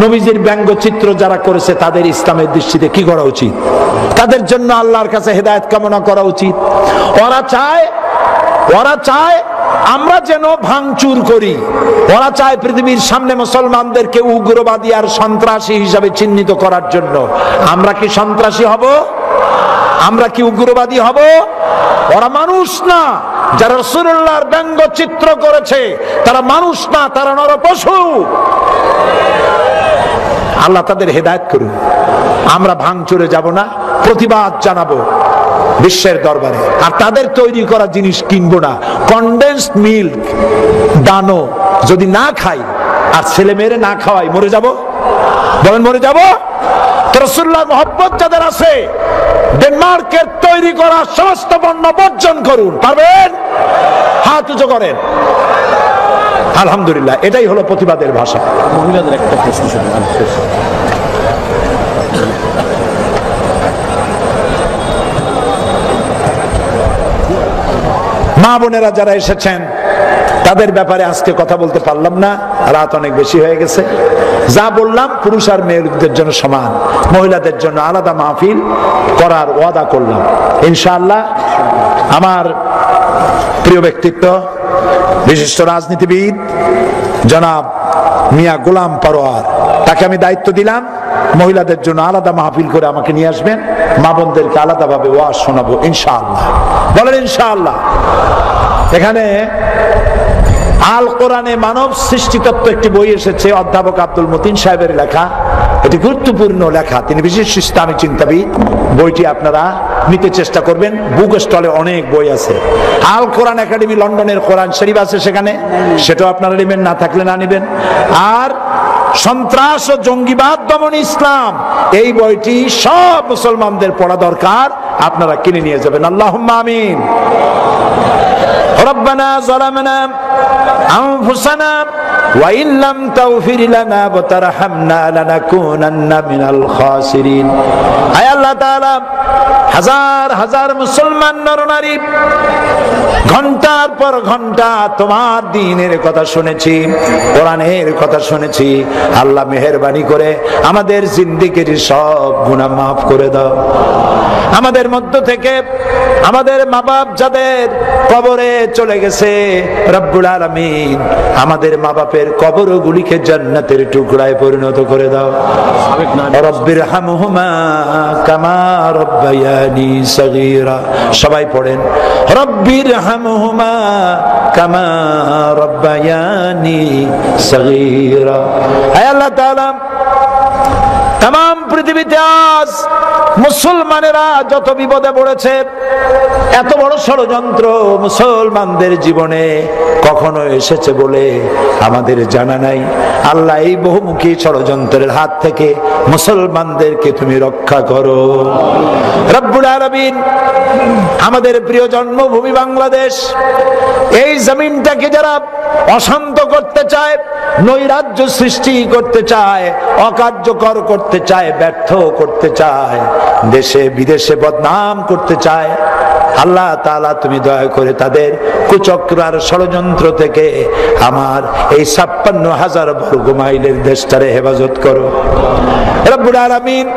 নবীজির ব্যঙ্গচিত্র যারা করেছে তাদের ইসলামের দৃষ্টিতে কি করা উচিত? তাদের জন্য আল্লাহর কাছে হেদায়েত কামনা করা উচিত। ওরা চায় আমরা যেন ভাঙচুর করি। ওরা চায় পৃথিবীর সামনে মুসলমানদেরকে উগ্রবাদী আর সন্ত্রাসী হিসাবে চিহ্নিত করার জন্য। আমরা কি সন্ত্রাসী হব? আমরা কি উগ্রবাদী হব? ওরা মানুষ না। যারা রাসূলুল্লাহর ব্যঙ্গচিত্র করেছে তারা মানুষ না, তারা নরপশু। আল্লাহ তাদের হেদায়েত করুন। আমরা ভাঙচুরে যাব না, প্রতিবাদ জানাবো বিশ্বের দরবারে। আর তাদের তৈরি করা জিনিস কিনবো না। কনডেন্সড মিল্ক দানো যদি না খাই আর ছেলে মেয়েরে না খাওয়াই, মরে যাব? বলেন মরে যাব? তো রাসূলুল্লাহর মহব্বত যাদের আছে, ডেনমার্কের তৈরি করা সমস্ত পণ্য বর্জন করুন। পারবেন? হাত উঁচু করেন। আলহামদুলিল্লাহ, এটাই হলো প্রতিবাদের ভাষা। মহিলাদের একটা প্রশ্ন ছিল, মা বোনেরা যারা এসেছেন তাদের ব্যাপারে আজকে কথা বলতে পারলাম না, রাত অনেক বেশি হয়ে গেছে। যা বললাম পুরুষ আর মেয়েদের জন্য সমান, মহিলাদের জন্য আলাদা মাহফিল করার ওয়াদা করলাম ইনশাআল্লাহ। আমার প্রিয় ব্যক্তিত্ব, বিশিষ্ট রাজনীতিবিদ জনাব মিয়া গোলাম পরোয়ার, তাকে আমি দায়িত্ব দিলাম মহিলাদের জন্য আলাদা মাহফিল করে আমাকে নিয়ে আসবেন, মা বোনদেরকে আলাদাভাবে ওয়াজ শোনাবো ইনশাআল্লাহ। বলেন ইনশাআল্লাহ। এখানে আল কোরআনে মানব সৃষ্টিতত্ত্ব একটি বই এসেছে, অধ্যাপক আব্দুল মতিন সাহেবের লেখা। এটি গুরুত্বপূর্ণ লেখা, তিনি বিশেষ ইসলামী চিন্তাবিদ। বইটি আপনারা নিতে চেষ্টা করবেন, বুক স্টলে অনেক বই আছে। আল কোরআন একাডেমি লন্ডনের কোরআন শরীফ আছে সেখানে, সেটাও আপনারা নেবেন, না থাকলে না নেবেন। আর সন্ত্রাস ও জঙ্গিবাদ দমন ইসলাম, এই বইটি সব মুসলমানদের পড়া দরকার, আপনারা কিনে নিয়ে যাবেন। আল্লাহুম্মা আমিন। রব্বানা যালামনা আনফুসানা ওয়া ইন লাম তাগফির লানা ওয়া তারহামনা লানাকুনান্না মিনাল খাসিরিন। আয় আল্লাহ তাআলা, হাজার হাজার মুসলমান নরনারী ঘন্টার পর ঘন্টা তোমার দ্বীনের কথা শুনেছি, কোরআনের কথা শুনেছি। আল্লাহ মেহেরবানি করে আমাদের জিন্দেগির সব গুনাহ মাফ করে দাও। আমাদের মধ্য থেকে আমাদের মা বাপ যাদের কবরে চলে গেছে, রব্বুল আলামিন আমাদের মা বাপের কবরগুলিকে জান্নাতের টুকরায় পরিণত করে দাও। রব্বির হামহুমা কামা রব্বায়ানি সগীরা। সবাই পড়েন, রব্বির হামহুমা কামা রব্বায়ানি সগীরা। হে আল্লাহ তাআলা, তাম পৃথিবীতে আজ মুসলমানেরা যত বিপদে পড়েছে, এত বড় ষড়যন্ত্র মুসলমানদের জীবনে কখনো এসেছে বলে আমাদের জানা নাই। আল্লাহ, এই বহুমুখী ষড়যন্ত্রের হাত থেকে মুসলমানদেরকে তুমি রক্ষা করো রব্বুল আলামিন। আমাদের প্রিয় জন্মভূমি বাংলাদেশ, এই জমিনটাকে যারা অশান্ত করতে চায়, নৈরাজ্য সৃষ্টি করতে চায়, অকার্যকর করতে চায়, ব্যর্থ করতে চায়, দেশে বিদেশে বদনাম করতে চায়, আল্লাহ তাআলা তুমি দয়া করে তাদের কুচক্র আর ষড়যন্ত্র থেকে আমার এই ৫৬,০০০ বর্গ মাইলের দেশটারে হেফাজত করো রব্বুল আলামিন।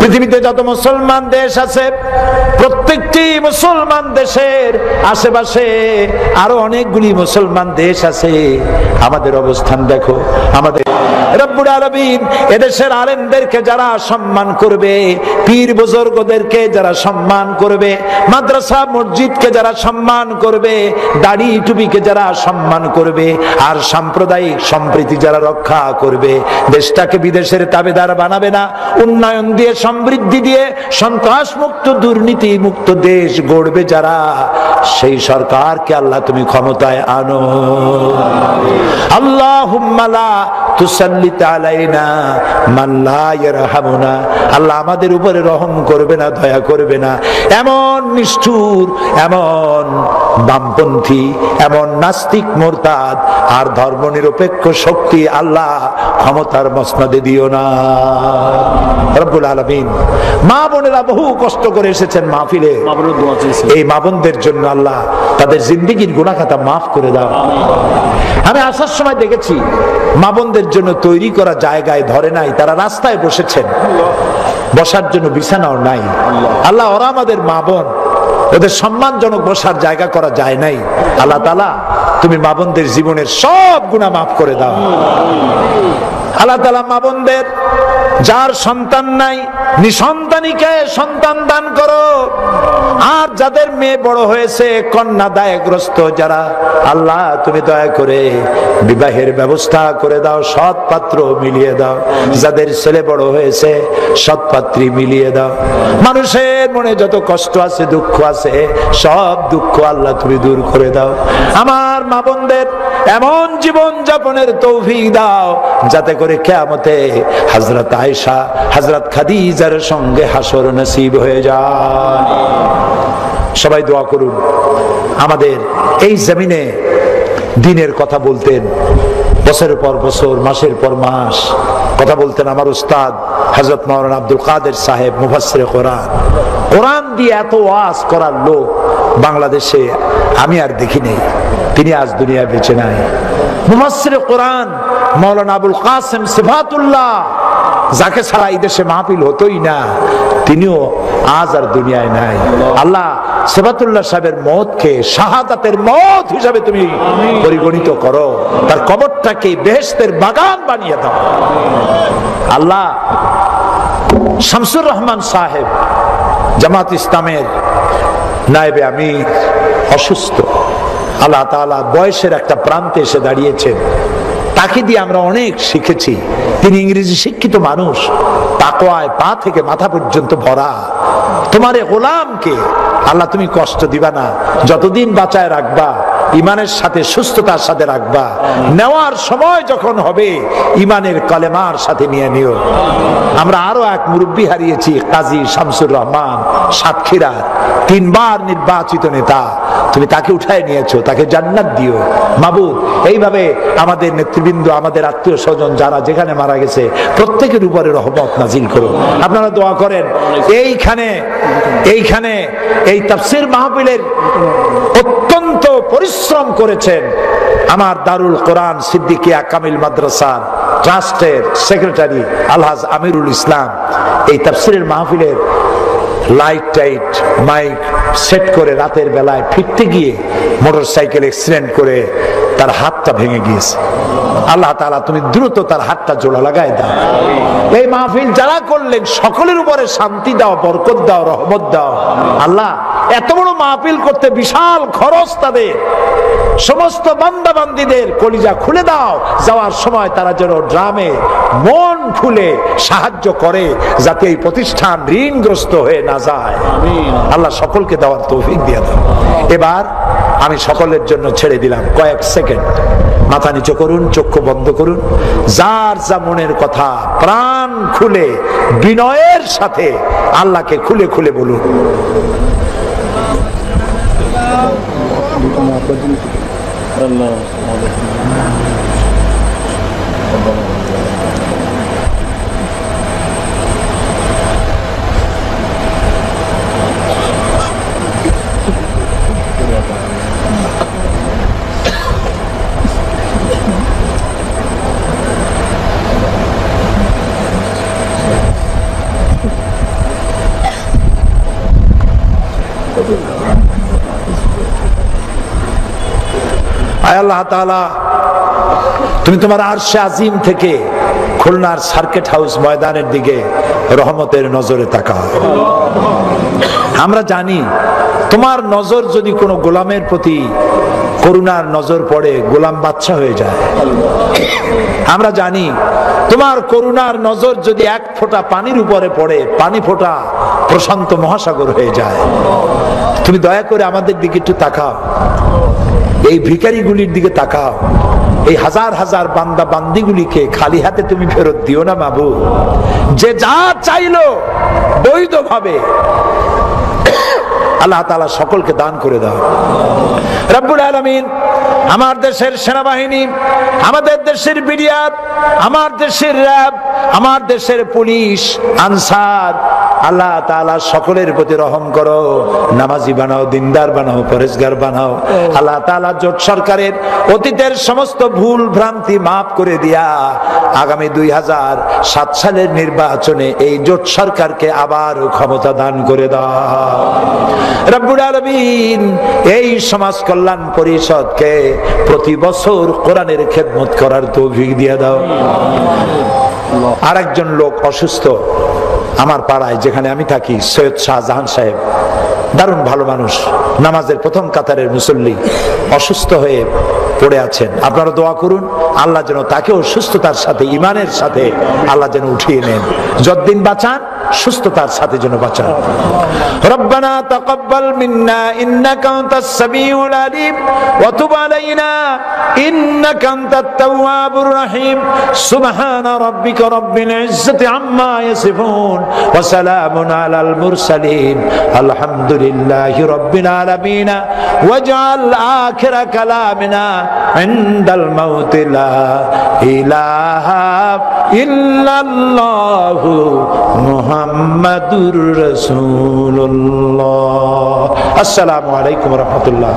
পৃথিবীতে যত মুসলমান দেশ আছে, প্রত্যেকটি মুসলমান দেশের আশেপাশে আরো অনেকগুলি মুসলমান দেশ আছে। আমাদের অবস্থান দেখো। আমাদের রব্বুল আলামিন এদেশের আলেমদেরকে যারা সম্মান করবে, পীর বুজুর্গদেরকে যারা সম্মান করবে, মাদ্রাসা মসজিদকে যারা সম্মান করবে, দাড়ি টুপিকে যারা সম্মান করবে, আর সাম্প্রদায়িক সম্প্রীতি যারা রক্ষা করবে, দেশটাকে বিদেশের তাবেদার বানাবে না, উন্নয়ন দিয়ে, সমৃদ্ধি দিয়ে, সন্ত্রাস মুক্ত, দুর্নীতি মুক্ত দেশ গড়বে যারা, সেই সরকারকে আল্লাহ তুমি ক্ষমতায় আনো। আল্লাহুম্মা লা তুসাল্লিত আলাইনা মান লা ইয়ারহামুনা। আল্লাহ আমাদের উপরে রহম করবে না, দয়া করবে না এমন নিষ্ঠুর, এমন বামপন্থী, এমন নাস্তিক, মুরতাদ আর ধর্মনিরপেক্ষ শক্তি আল্লাহ ক্ষমতার মসনদে দিও না রব্বুল আলামিন। মা বোনেরা বহু কষ্ট করে এসেছেন মাহফিলে, এই মা বোনদের জন্য আল্লাহ তাদের জিন্দেগীর গুনাহ খাতা মাফ করে দাও। আমি আসার সময় দেখেছি মা বোনদের জন্য তৈরি করা জায়গায় ধরে নাই, তারা রাস্তায় বসেছেন, বসার জন্য বিছানাও নাই। আল্লাহ, ওরা আমাদের মা বোন, ওদের সম্মানজনক বসার জায়গা করা যায় নাই। আল্লাহ তাআলা তুমি মা বোনদের জীবনের সব গুনাহ মাফ করে দাও। আল্লাহ তাআলা মা বোনদের যার সন্তান নাই নিঃসন্তানীকে সন্তান দান করো, আর যাদের মেয়ে বড় হয়েছে কন্যা দায়গ্রস্ত যারা, আল্লাহ তুমি দয়া করে বিবাহের ব্যবস্থা করে দাও, সৎ পাত্র মিলিয়ে দাও। যাদের ছেলে বড় হয়েছে সৎ পাত্রী মিলিয়ে দাও। মানুষের মনে যত কষ্ট আছে দুঃখ আছে সব দুঃখ আল্লাহ তুমি দূর করে দাও। আমার মা বোনদের এমন জীবন যাপনের তৌফিক দাও যাতে করে কিয়ামতে হযরত আয়েশা হযরত খাদিজার সঙ্গে হাসর নসিব হয়ে যায়। সবাই দোয়া করুন। আমাদের এই জমিনে দিনের কথা বলতেন, বছরের পর বছর, মাসের পর মাস কথা বলতেন আমার উস্তাদ হযরত মাওলানা আব্দুল কাদের সাহেব, মুফাসসিরে কোরআন। কোরআন দিয়ে এত ওয়াজ করার লোক বাংলাদেশে আমি আর দেখি নেই। তিনি আজ দুনিয়ায় বেঁচে নাই। মুফাসসিরে কোরআন মাওলানা আবুল কাসেম সিফাতুল্লাহ, যাকে ছাড়া এই দেশে মাহফিল হতোই না, তিনিও আজ আর দুনিয়ায় নাই। আল্লাহ সিফাতুল্লাহ সাহেবের মওতকে শাহাদাতের মওত হিসাবে তুমি পরিগণিত করো, তার কবরটাকে বেহেশতের বাগান বানিয়ে দাও। আল্লাহ শামসুর রহমান সাহেব জামাত ইসলামের নায়েবে আমির অসুস্থ, আল্লাহ তাআলা বয়সের একটা প্রান্তে এসে দাঁড়িয়েছেন। তাকে দিয়ে আমরা অনেক শিখেছি। তিনি ইংরেজি শিক্ষিত মানুষ, তাকওয়ায় পা থেকে মাথা পর্যন্ত ভরা। তোমার এ গোলামকে আল্লাহ তুমি কষ্ট দিবা না, যতদিন বাঁচায় রাখবা, ইমানের সাথে সুস্থতার সাথে রাখবা। নেওয়ার সময় যখন হবে ইমানের কলেমার সাথে নিয়ে নিও। আমরা আরো এক মুরব্বী হারিয়েছি, কাজী শামসুর রহমান সাতক্ষীরার, 3 বার নির্বাচিত নেতা। তুমি তাকে উঠায় নিয়েছো, তাকে জান্নাত দিও মাবুদ। এইভাবে আমাদের নেতৃবৃন্দ, আমাদের আত্মীয় স্বজন যারা যেখানে মারা গেছে প্রত্যেকের উপরে রহমত নাজিল করো। আপনারা দোয়া করেন। এইখানে এই তাফসীর মাহফিলের অত্যন্ত পরিশ্রম করেছেন আমার দারুল কোরআন সিদ্দিকিয়া কামিল মাদ্রাসার ট্রাস্টের সেক্রেটারি আলহাজ আমিরুল ইসলাম। এই তাফসীরের মাহফিলের লাইট টাইট মাইক সেট করে রাতের বেলায় ফিরতে গিয়ে মোটরসাইকেল অ্যাক্সিডেন্ট করে তার হাতটা ভেঙে গিয়েছে। আল্লাহ তাআলা তুমি দ্রুত তার হাতটা জোড়া লাগায় দাও। এই মাহফিল যারা করলেন সকলের উপরে শান্তি দাও, বরকত দাও, রহমত দাও। আল্লাহ এত বড় মাহফিল করতে বিশাল খরচ তাদের, সমস্ত বান্দা বান্দীদের কলিজা খুলে দাও। যাওয়ার সময় তারা যেন ড্রামে মন খুলে সাহায্য করে, যাতে এই প্রতিষ্ঠান ঋণগ্রস্ত হয়ে না যায়। আল্লাহ সকলকে দেওয়ার তৌফিক দিয়ে দাও। এবার আমি সকলের জন্য ছেড়ে দিলাম কয়েক সেকেন্ড। মাথা নিচু করুন, চক্ষু বন্ধ করুন। যার যা মনের কথা প্রাণ খুলে বিনয়ের সাথে আল্লাহকে খুলে খুলে বলুন। আয় আল্লাহ তাআলা, তুমি তোমার আরশে আজিম থেকে খুলনার সার্কিট হাউস ময়দানের দিকে রহমতের নজরে তাকাও। আমরা জানি তোমার নজর যদি কোনো গোলামের প্রতি করুণার নজর পড়ে, গোলাম বাদশা হয়ে যায়। আমরা জানি তোমার করুণার নজর যদি এক ফোঁটা পানির উপরে পড়ে, পানি ফোঁটা প্রশান্ত মহাসাগর হয়ে যায়। তুমি দয়া করে আমাদের দিকে একটু তাকাও, এই ভিখারিগুলির দিকে তাকাও, এই হাজার হাজার বান্দা বান্দিগুলিকে খালি হাতে তুমি ফেরত দিও না মাবুদ। যে যা চাইলো বৈধভাবে আল্লাহ তাআলা সকলকে দান করে দাও। রব্বুল আলামিন আমার দেশের সেনাবাহিনী, আমাদের দেশের বিডিআর, আমার দেশের র্যাব, আমার দেশের পুলিশ, আনসার, আল্লাহ তাআলা সকলের প্রতি রহম করো, নামাজি বানাও, দিনদার বানাও, পরেশগার বানাও। আল্লাহ তাআলা জোট সরকারের অতীতের সমস্ত ভুল ভ্রান্তি মাফ করে দিয়া আগামী 2007 সালের নির্বাচনে এই জোট সরকারকে আবার ক্ষমতা দান করে দাও রব্বুল আলামিন। এই সমাজ কল্যাণ পরিষদকে প্রতি বছর কোরআনের খেদমত করার তৌফিক দিয়ে দাও। আরেকজন লোক অসুস্থ আমার পাড়ায় যেখানে আমি থাকি, সৈয়দ শাহজাহান সাহেব, দারুণ ভালো মানুষ, নামাজের প্রথম কাতারের মুসল্লি, অসুস্থ হয়ে পড়ে আছেন। আপনারা দোয়া করুন আল্লাহ যেন তাকেও সুস্থতার সাথে, ইমানের সাথে আল্লাহ যেন উঠিয়ে নেন, যতদিন বাঁচান সুস্থতার সাথে যেন বাঁচান। রব্বানা তাকাব্বাল মিন্না ইন্নাকা আনতাস সামিউল আলিম ওয়া তুব আলাইনা ইন্নাকা আনতাত তাওয়াবুর রহিম। সুবহানা রাব্বিকা রাব্বিল ইজ্জাতি আম্মা ইয়াসিফুন ওয়া সালামুন আলাল মুরসালিন আলহামদুলিল্লাহি রাব্বিল আলামিন। ওয়াজআল আখিরা কালামিনা ইনদাল মাউত লা ইলাহা ইল্লাল্লাহু মুহাম্মাদুর রাসূলুল্লাহ। আসসালামু আলাইকুম ওয়া রাহমাতুল্লাহ।